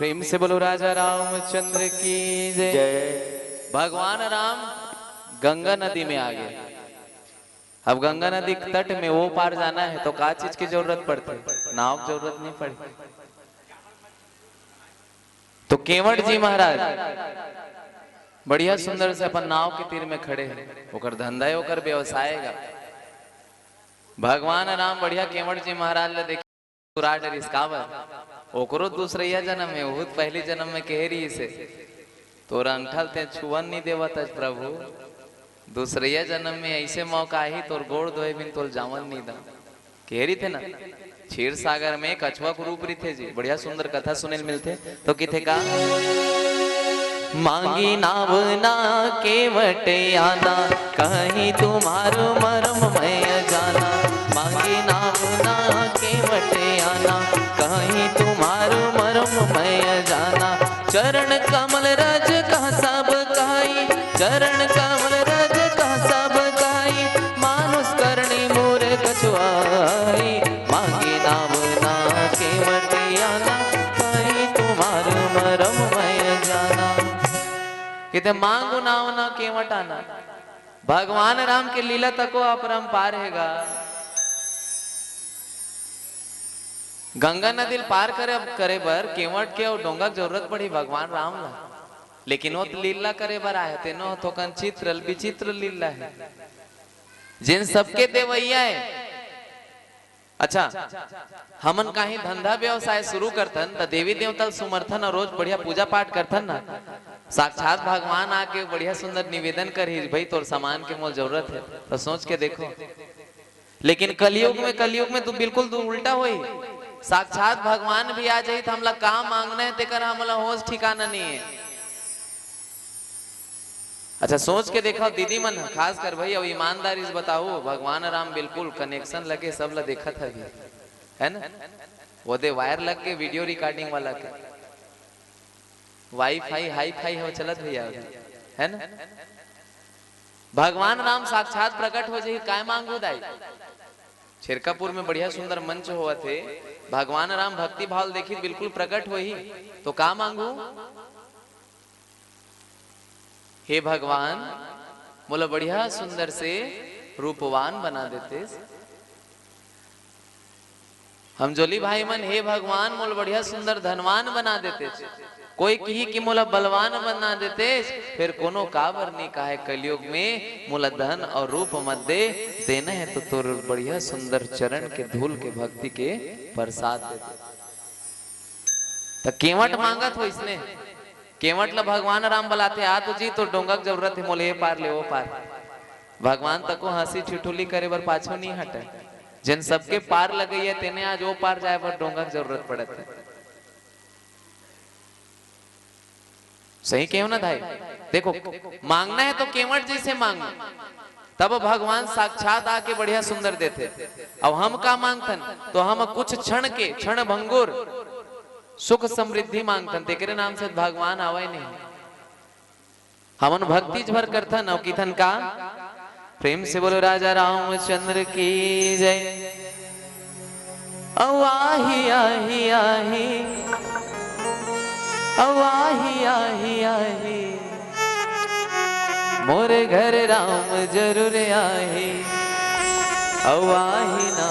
प्रेम से बोलो राजा रामचंद्र की जय। भगवान राम गंगा नदी में आ गए। अब गंगा नदी के तट में वो पार जाना है तो क्या चीज की जरूरत पड़ती, नाव की जरूरत नहीं पड़ी। तो केवट जी महाराज बढ़िया सुंदर से अपन नाव के तीर में खड़े हैं, ओकर धंधा है, ओकर व्यवसाय है। भगवान राम बढ़िया केवट जी महाराज ले देख सुराट रिस्कावर ओकरो दूसरैया जन्म में बहुत पहली जन्म में केहरी से तोरा अंठल ते छुअन नहीं देवत प्रभु। दूसरैया जन्म में ऐसे मौका ही तोर गोड़ धोए बिन तोल जावन नहीं दा केहरी थे ना। क्षीर सागर में कछुआ को रूप थे जी, बढ़िया सुंदर कथा सुने मिलते। तो किथे का मांगी नाव ना केवट आना कहीं तुम्हारो मरम मैं जाना। मांगी नाव ना केवट आना कहीं तुम्हारो मरम मैं जाना। चरण कमल रज कह सब कहाई, चरण कमल रज कह सब कहाई। मानुष करणी मोर कछुआई। मांगी नाव ना केवट आना कहीं तुम्हारो मरम मैं जाना। कहते मांगो नाव ना केवट आना। भगवान राम के लीला तको अपरंपार हैगा। गंगा नदी पार करे बर केवट के और डोंगा की जरूरत पड़ी भगवान राम ला, लेकिन वो तो लीला करे बर आए थे नो तो चित्र विचित्र लीला है जिन सबके देवैया है। अच्छा हमन कहीं धंधा व्यवसाय शुरू करतन तो देवी देवता सुमर्थन और रोज बढ़िया पूजा पाठ करतन ना। साक्षात भगवान आके बढ़िया सुंदर निवेदन कर ही भाई तोर सामान के मोल जरूरत है तो सोच के देखो। लेकिन कलयुग में तू बिल्कुल तू उल्टा होई। साक्षात भगवान भी आ जाई तो हमला काम मांगना है तेकर हमला होश ठिकाना नहीं है। अच्छा सोच के देखो दीदी मन खास कर भाई अब ईमानदारी से बताओ भगवान राम बिल्कुल कनेक्शन लगे सब ला देखा था भी है ना। वो दे वायर लग के वीडियो रिकॉर्डिंग वाला के वाईफाई हाई फाई हो चलत भैया है ना। भगवान राम साक्षात प्रकट हो जाए काय मांगो दाई। छिरकापुर में बढ़िया सुंदर मंच हुआ थे। भगवान राम भक्ति भाव देखी बिल्कुल प्रकट हो ही तो का मांगू। हे भगवान बोला बढ़िया सुंदर से रूपवान बना देते हम जोली भाई मन। हे भगवान मोल बढ़िया सुंदर धनवान बना देते। कोई कही कि मोला बलवान बना देते फिर कोनो काबर नहीं कहा है। कलयुग में मोला धन और रूप मत दे देना है तो तोर बढ़िया सुंदर चरण के धूल के भक्ति के प्रसाद देते। तो केवट मांगत हो इसने केवट ला भगवान राम बुलाते आ तो जी तो डोंगा की जरूरत है मोले पार ले वो पार। भगवान तक को हंसी ठिठुली करे बर पाछो नहीं हटे। जिन सबके पार लगे है तेने आज वो पार जाए पर डोंगा की जरूरत पड़त है। सही क्यों ना भाई। देखो मांगना है तो केवट जी से मांगो तब भगवान साक्षात आके बढ़िया सुंदर देते। अब हम का मांगतन तो हम कुछ क्षण के क्षण भंगुर सुख समृद्धि मांगतन तेरे नाम से भगवान आवे नहीं। हमन भक्ति भर करथन और किथन का प्रेम से बोलो राजा रामचंद्र की जय। आही आही आही आही आही आही मोरे घर राम जरूर आही आही ना।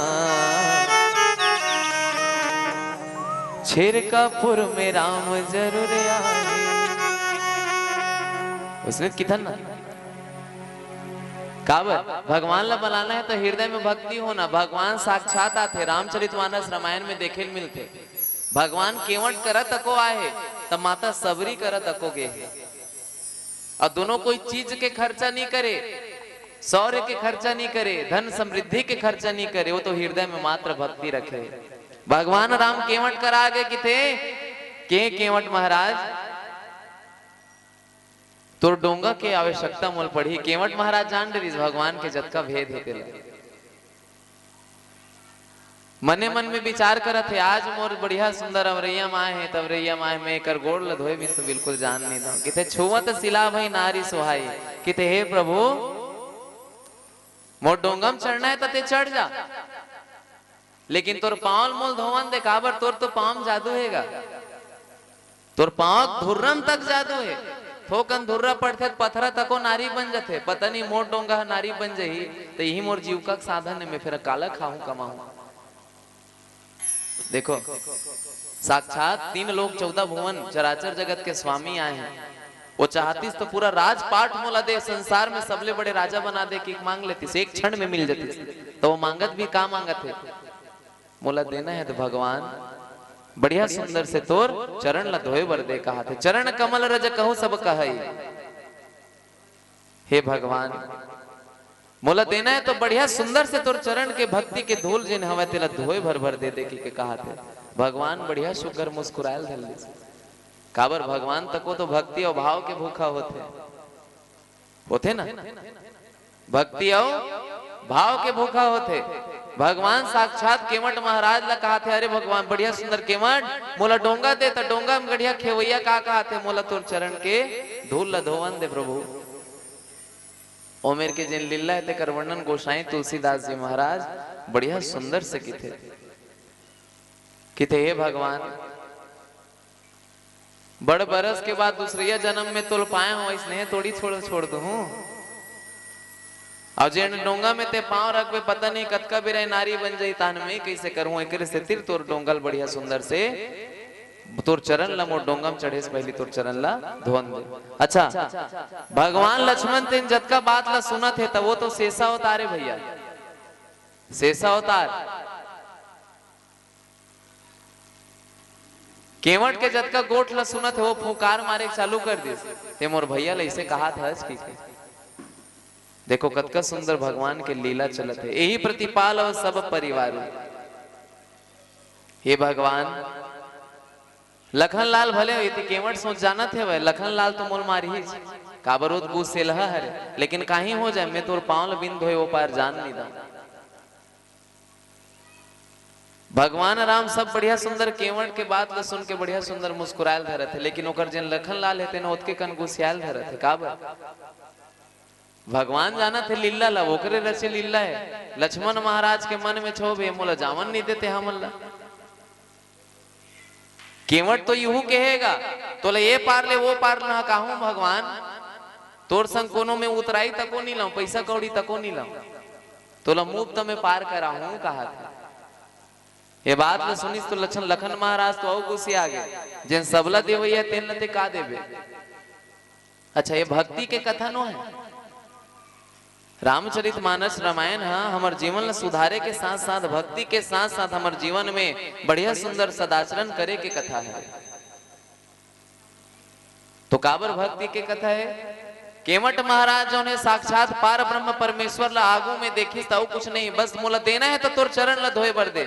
छिरकापुर में राम जरूर आए। उसने किधर ना काबर भगवान ला बनाना है तो हृदय में भक्ति होना। भगवान साक्षात आते रामचरितमानस रामायण में देखे मिलते। भगवान केवट करत अको आए तब माता सबरी करत अको गे। और दोनों कोई चीज के खर्चा नहीं करे, सौर्य के खर्चा नहीं करे, धन समृद्धि के खर्चा नहीं करे, वो तो हृदय में मात्र भक्ति रखे। भगवान राम केवट कर आगे कि थे के केवट महाराज तो डोंगा के आवश्यकता मोल पड़ी। केवट महाराज जान रही भगवान के जत का भेद होते मने मन में विचार करत है। आज मोर बढ़िया सुंदर अवरैया माए है तवरैया माए में कर गोड़ ल धोए भी तो बिल्कुल जान नहीं दो किथे छुवत सिला भई नारी सुहाई। किथे हे प्रभु मोर डोंगम चढ़ना है ते चढ़ जा लेकिन तोर पाँव मोल धोवन दे काबर तोर तो पाँव जादू हैगा। तोर पाँव धुर्रम तक जादू है, थोकन धुर्रा पड़थे पथरा तको नारी बन जाते, पता नहीं मोर डोंगा नारी बन जाही तो यही मोर जीविका का साधन है, मैं फिर काला खाऊं कमाऊं। देखो साक्षात 3 लोक 14 भुवन चराचर जगत के स्वामी आए हैं, वो चाहती तो पूरा राजपाट मोला दे, संसार में सबले बड़े राजा बना दे कि मांग लेती से एक क्षण में मिल जाती, तो वो मांगत भी का मांगत है, मोला देना है तो भगवान बढ़िया सुंदर से तोर चरण ला धोए बर दे कहा थे, चरण कमल रज कहूं सब कहई, हे भगवान मोला देना है तो बढ़िया सुंदर से तोर चरण के भक्ति के धूल जिन हवे तेला धोए भर भर दे के कहा थे। भगवान बढ़िया शुक्र मुस्कुरायल धल काबर भगवान तको तो भक्ति और भाव के भूखा होते ना, भक्ति और भाव के भूखा होते। भगवान साक्षात केवट महाराज ला कहा थे, अरे भगवान बढ़िया सुंदर केवट मोला डोंगा दे, तो डोंगा में गढ़िया खेवैया का कहा थे, मोला तोर चरण के धूल ला धोवन दे प्रभु। ओमेर के जिन लीला है तेकर वर्णन गोसाई तुलसीदास जी महाराज बढ़िया सुंदर से किथे हे भगवान बड़ बरस के बाद दूसरिया जन्म में तुल पाए हो, इसने थोड़ी छोड़ दू और जेन डोंगा में ते पांव रखबे पता नहीं कतका बेरा नारी बन जाई, तान में कैसे करूं एकरे से तिर तोर डोंगल बढ़िया सुंदर से तोर चरण ला मोर डोंगा में चढ़े से पहली तोर चरण ला धोन दे। अच्छा भगवान लक्ष्मण तेन जतका बात ला सुनत है, तब वो तो शेषा अवतार है भैया, शेषा अवतार केवट के जतका गोठ ला सुनत है, वो फुकार मारे चालू कर दी ते मोर भैया ला इसे कहा था कि देखो कतका सुंदर भगवान के लीला चलत है, यही प्रतिपाल और सब परिवार। हे भगवान लखन लाल भले हुई केवट सोच जाना थे वह लखन लाल तो मोल मारी ही काबरोद गु सेलहा हरे, लेकिन कहीं हो जाए मैं तोर पांव बिंद धोए वो पार जान नहीं दा। भगवान राम सब बढ़िया सुंदर केवट के बात ला सुन के बढ़िया सुंदर मुस्कुरायल धरत है, लेकिन ओकर जिन लखन लाल है तेन ओतके कन गुस्याल धरत है। काबर भगवान जाना थे लीला ला, ओकरे रचे लीला है। लक्ष्मण महाराज के मन में छोबे मोला जावन नहीं देते हमन ला, केवट तो यूं कहेगा तोला ये पार ले वो पार ना कहूं भगवान तोर संग कोनो में उतराई तको नहीं लाऊं, पैसा कौड़ी तको नहीं लाऊं, तोला मुफ्त में पार कराऊं कहा था। ये बात ला सुनिस तो लखन महाराज तो औ गुस्से आ गए, जिन सबला देवैया तेन लते का देबे। अच्छा ये भक्ति के कथन हो है, रामचरित मानस रामायण हाँ हमार जीवन ला सुधारे के साथ साथ भक्ति के साथ साथ हमार जीवन में बढ़िया सुंदर सदाचरण करे के कथा है। तो काबर भक्ति के कथा है, केवट महाराज जो ने साक्षात पार ब्रह्म परमेश्वर ला आगू में देखी तो कुछ नहीं, बस मोला देना है तो तोर चरण ला धोए बर दे,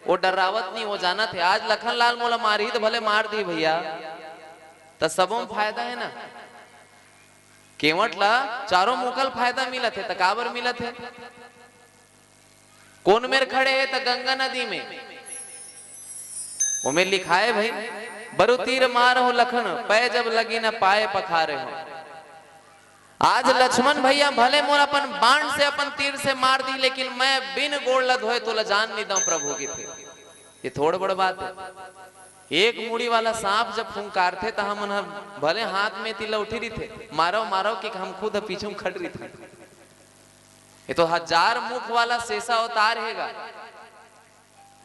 वो डरावत नहीं हो जाना थे। आज लखन लाल मोला मारी तो भले मार दी भैया, तो सबों में फायदा है ना, केवट ला चारों मुकल फायदा मिला थे, तकाबर मिला थे। कौन मेर खड़े है तो गंगा नदी में वो में लिखा है भाई बरु तीर मार हो लखन पै जब लगी न पाए पखारे हो। आज लक्ष्मण भैया भले मोर अपन बाण से अपन तीर से मार दी, लेकिन मैं बिन गोड़ ला धोए तो ला जान नहीं दूं प्रभु की थे। ये थोड़ा बड़ा बात है। एक मुड़ी वाला सांप जब फुंकार थे तो हम भले हाथ में तिला उठी रही थे, मारो मारो कि हम खुद पीछे खड़ रही थे। ये तो 1000 मुख वाला शेषा अवतार हैगा,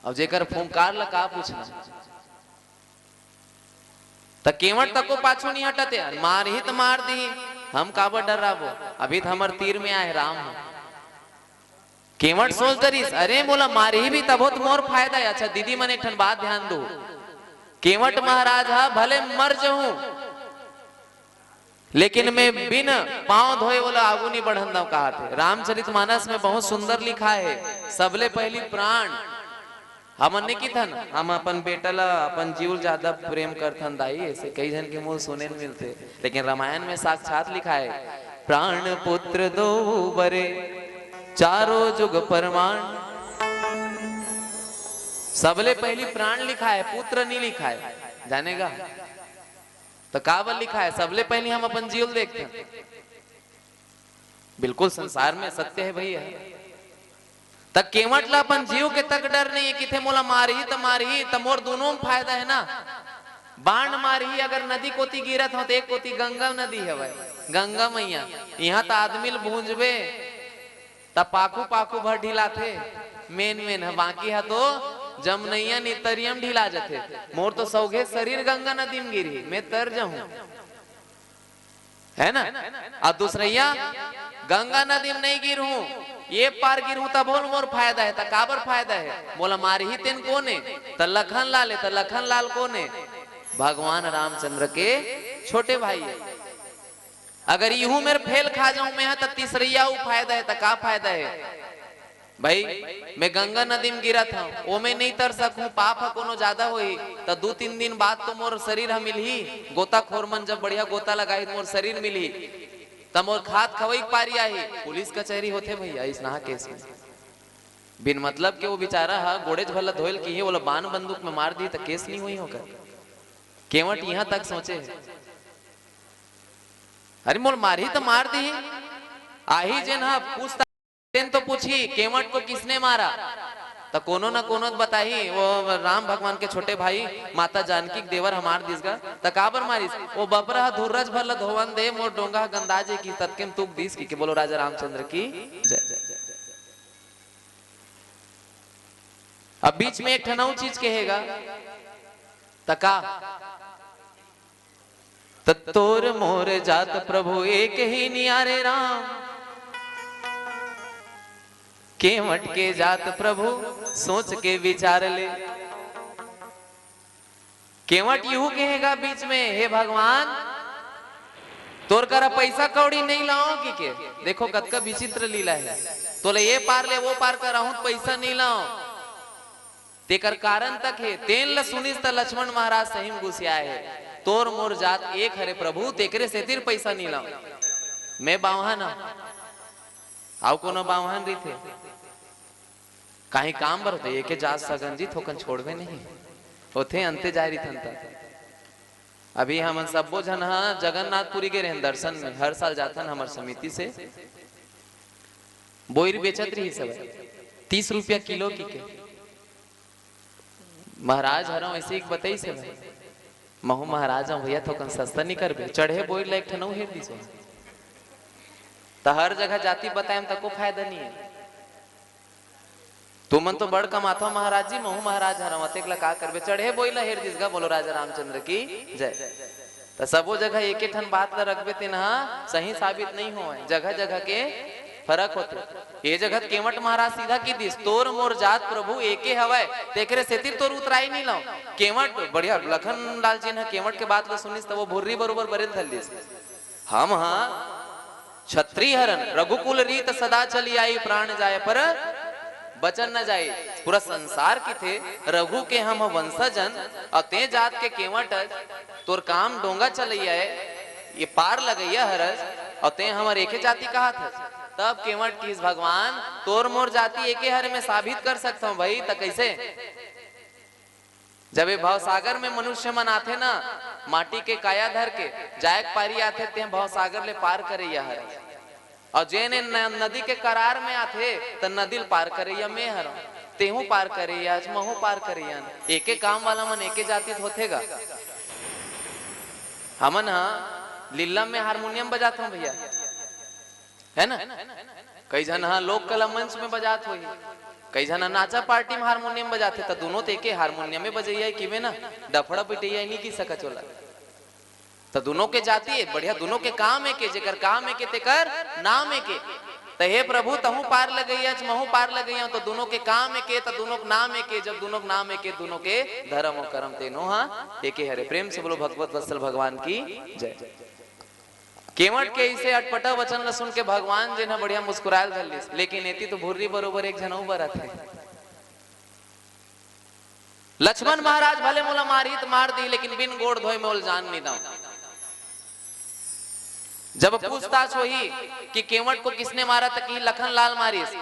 अब जेकर फुंकार ला का पूछना। तो केवट तको पाछू नहीं हटते, मार ही तो मार दी, हम काबर डर रहा वो, अभी तो हमारे तीर में आए राम। केवट सोच दरीस अरे बोला मार ही भी तब मोर फायदा है। अच्छा दीदी मन एक बात ध्यान दो, केवट महाराज हा भले मर जाऊं लेकिन मैं बिन पांव धोए बोला आगू नहीं बढ़न दो कहा थे। रामचरित मानस में बहुत सुंदर लिखा है, सबले पहली प्राण हमन ने की थन, हम अपन बेटा ला अपन जीव ज्यादा प्रेम करथन दाई, ऐसे कई जन के मुंह सुने मिलते, लेकिन रामायण में साक्षात लिखा है प्राण पुत्र दो बरे चारों जुग परमाण। सबले पहली प्राण लिखा है, पुत्र नहीं लिखा है, जानेगा तो कावल लिखा है सबले पहले हम अपन जीव देखते हैं। बिल्कुल संसार में सत्य है भैया। तक केवट ला अपन जीव के तक डर नहीं है कि थे मोला मारी तो मोर दोनों में फायदा है ना। बाण मारी अगर नदी कोती गिरत हो तो एक कोती गंगा नदी है भाई, गंगा मैया यहाँ तो आदमी भूंजबे तब पाकू पाकू भर ढिला थे मेन मेन है, बाकी है तो जमनैया नितरियम ढिला जाते। मोर तो सौगे शरीर गंगा नदी में गिरी मैं तर जाऊं, है ना। और दूसरैया गंगा नदी में नहीं गिरू, ये पार गिरू तब बोल मोर फायदा है, काबर फायदा है बोला मार ही तेन कोने त लखन लाल है, त लखन लाल कोने भगवान रामचंद्र के छोटे भाई है। अगर यूं मेरे फेल खा जाऊं मैं तो तीसरैया फायदा है, का फायदा है भाई। मैं गंगा नदी में गिरा था वो मैं नहीं तर सकूं, पाप है कोनो ज्यादा होई तो 2-3 दिन बाद तो मोर शरीर हम मिली, गोताखोर मन जब बढ़िया गोता लगाई मोर शरीर मिली तब मोर खात खवई पारी आई। पुलिस कचहरी होते भैया इस नहा केस में बिन मतलब के वो बेचारा हा गोड़े भला धोयल की है, बोला बान बंदूक में मार दी तो केस नहीं हुई होगा। केवट यहाँ तक सोचे अरे मोर मारी तो मार दी आही जेन हा पूछता तो पूछी केवट को किसने मारा तो कोनो ना कोनो बताही वो राम भगवान के छोटे भाई माता जानकी देवर हमार दिसगा त काबर मारिस वो बपरा धुर्रज भला धोवन दे मोर डोंगा गंदाजे की तत्केम तुक दिस की के बोलो राजा रामचंद्र की जय। अब बीच में एक ठनऊ चीज कहेगा तका तत्तोर मोर जात प्रभु एक ही नियारे राम, केवट के जात प्रभु सोच के विचार ले। केवट यूं कहेगा बीच में हे भगवान तोर करा पैसा कौड़ी नहीं लाओ की के देखो कतका विचित्र लीला है, तोले ये पार ले वो पार कर रहा पैसा नहीं लाओ तेकर कारण तक है तेन ल सुनिस त लक्ष्मण महाराज सही में गुस्सिया है तोर मोर जात एक हरे प्रभु तेकरे से तीर पैसा नहीं लाओ। मैं बावहान आओ कोनो बावहान रही थे कहीं काम बर होते एक जात सगंजी थोकन छोड़वे नहीं होते अंते जा रही थनता। अभी हम सबो जन जगन्नाथपुरी के रहन दर्शन में हर साल जातन हमार समिति से बोईर बेचत रही सब 30 रुपया किलो की के महाराज हरों ऐसे एक बताई से भाई महू महाराज भैया थोकन सस्ता नहीं करबे चढ़े बोईर लाइक ठनऊ हेर दिसो तो हर जगह जाति बताएं तको फायदा नहीं है। तुमन तो बड़ कमाता महाराज जी महू महाराज हरमते का करबे चढ़े बोइला हेर दिसगा बोलो राजा रामचंद्र की जय। तो सबो जगह एक ठन बात ला रखबे तेना सही साबित नहीं हो, जगह जगह के फर्क होते। ये जगह केवट महाराज सीधा की दिस तोर मोर जात प्रभु एके हवाय तेकरे सेतिर तोर उतराई नहीं लाओ। केवट बढ़िया लखन लाल जी ने केवट के बात ला सुनिस तो वो भुर्री बरोबर बरेल धल दिस हम क्षत्रिय हरन रघुकुल रीत सदा चली आई प्राण जाए पर बचन न जाए। पूरा संसार की थे रघु के हम वंशजन और ते जात के केवट तोर काम डोंगा चलैया है ये पार लगैया हरस और ते हमार एके जाति कहा था तब केवट किस भगवान तोर मोर जाति एके हर में साबित कर सकता हूँ भाई तो कैसे। जब ये भवसागर में मनुष्य मन आते ना माटी के काया धर के जायक पारी आते ते भवसागर ले पार करे हर और जेने नदी के करार में आते तो नदी पार करे मैं हर तेहू पार करे आज महू पार करे एके काम वाला मन एके जाति होतेगा। हमन लीला में हारमोनियम बजाता हूँ भैया है ना, कई जन लोक कला मंच में बजात हुई कई जन नाचा पार्टी में हारमोनियम बजाते तो दोनों तेके हारमोनियम में बजैया कि ना डफड़ा पिटैया नहीं की सका चोला तो दोनों के जाती है बढ़िया दोनों के काम है के जेकर काम है के तेकर नाम है के तो हे प्रभु तहू पार लगैया महू पार लगैया तो दोनों के काम है के तो दोनों के नाम है के जब दोनों के नाम है के दोनों के धर्म और कर्म तेनो एके हरे। प्रेम से बोलो भगवत वत्सल भगवान की जय। केवट के इसे अटपटा वचन ल सुन के भगवान जी ने बढ़िया मुस्कुरायल धलिस लेकिन एती तो भुर्री बरोबर एक जनऊ बरत है। लक्ष्मण महाराज भले मोला मारी तो मार दी लेकिन बिन गोड़ धोए मोल जान नहीं दाऊ। जब पूछताछ हुई कि केवट को किसने मारा तो कि लखन लाल मारिस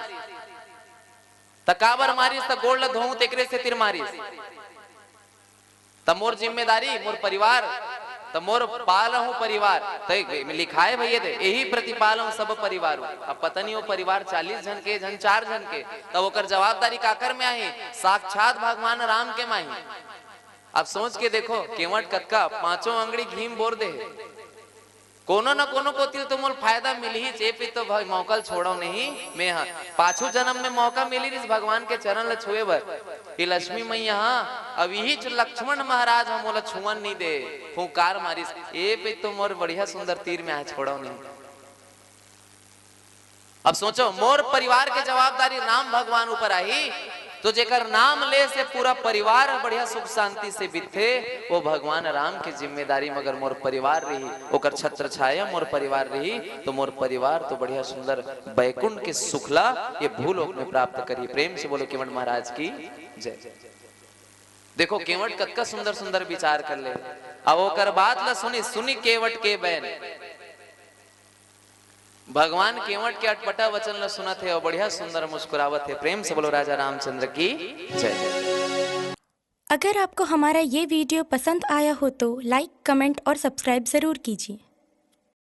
तकाबर मारिस त गोड़ ल धोऊ तेकरे से तिर मारिस त मोर जिम्मेदारी मोर परिवार तो मोर पाल हूँ परिवार तो लिखा है भैया दे यही प्रतिपाल हूँ सब परिवार। अब पता नहीं वो परिवार 40 जन के जन 4 जन के तब ओकर जवाबदारी काकर में आई साक्षात भगवान राम के माही अब सोच के देखो केवट कक्का पांचों अंगड़ी घीम बोर दे, कोनो न कोनो कोतिल तो मोल फायदा मिली ही चे पे तो भाई मौका छोड़ो नहीं मैं हाँ पाछू जन्म में मौका मिली इस भगवान के चरण ल छुए बर ये लक्ष्मी मैया हाँ अब यही लक्ष्मण महाराज हम मोला छुअन नहीं दे फुकार मारिस ए पे तो मोर बढ़िया सुंदर तीर में आ छोड़ो नहीं। अब सोचो मोर परिवार के जवाबदारी राम भगवान ऊपर आई तो जेकर नाम ले से पूरा परिवार बढ़िया सुख शांति से बीते वो भगवान राम की जिम्मेदारी मगर मोर परिवार रही ओकर छत्र छाया मोर परिवार रही तो मोर परिवार तो बढ़िया सुंदर बैकुंठ के सुखला ये भूलोक में प्राप्त करिए। प्रेम से बोलो केवट महाराज की जय। देखो केवट कक्का सुंदर सुंदर विचार कर ले अब ओकर बात ला सुनी सुनी केवट के बैन भगवान केवट के अटपटा वचन ल सुनत है और बढ़िया सुंदर मुस्कुरावत है। प्रेम से बोलो राजा रामचंद्र की जय। अगर आपको हमारा ये वीडियो पसंद आया हो तो लाइक, कमेंट और सब्सक्राइब जरूर कीजिए।